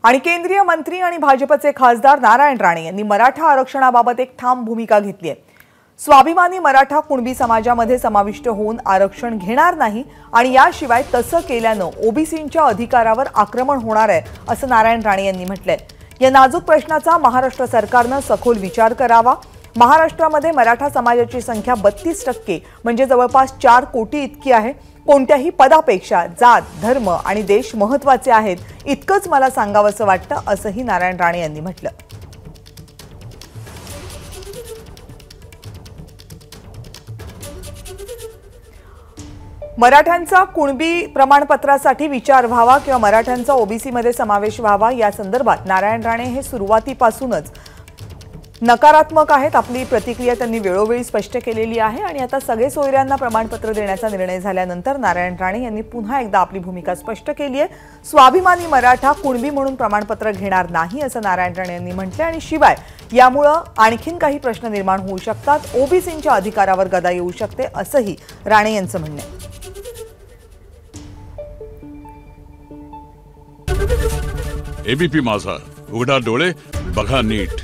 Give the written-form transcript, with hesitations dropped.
आणि केंद्रीय मंत्री आणि भाजपचे खासदार नारायण राणे यांनी मराठा आरक्षणाबाबत एक ठाम भूमिका घेतली आहे। स्वाभिमानी मराठा कुणबी समाजामध्ये समाविष्ट होऊन आरक्षण घेणार नाही आणि याशिवाय तसं केल्यानं ओबीसींच्या अधिकारावर आक्रमण होणार आहे असं नारायण राणे यांनी म्हटलंय। या नाजूक प्रश्नाचा महाराष्ट्र सरकारने सखोल विचार करावा। महाराष्ट्रामध्ये मराठा समाजाची संख्या 32% म्हणजे जवळपास 4 कोटी इतकी आहे। कोणत्याही पदापेक्षा जात, धर्म आणि देश महत्त्वाचे आहेत इतकंच मला सांगावंसं वाटतं असंही नारायण राणे यांनी म्हटलं। मराठ्यांचा कुणबी प्रमाणपत्रासाठी विचार व्हावा किंवा मराठ्यांचा ओबीसी मध्ये समावेश व्हावा या संदर्भात नारायण राणे हे सुरुवातीपासूनच नकारात्मक आहेत। आपली प्रतिक्रिया त्यांनी वेळोवेळी स्पष्ट केलेली आहे आणि आता सगळे सोयऱ्यांना प्रमाणपत्र देण्याचा निर्णय झाल्यानंतर नारायण राणे यांनी पुन्हा एकदा आपली भूमिका स्पष्ट केली आहे। स्वाभिमानी मराठा कुणबी म्हणून प्रमाणपत्र घेणार नाही असं नारायण राणे यांनी म्हटलं आणि शिवाय यामुळे आणखीन काही प्रश्न निर्माण होऊ शकतात, ओबीसींच्या अधिकारावर गदा येऊ शकते असंही राणे यांचं म्हणणं आहे। एबीपी माझा, उघडा डोळे बघा नीट।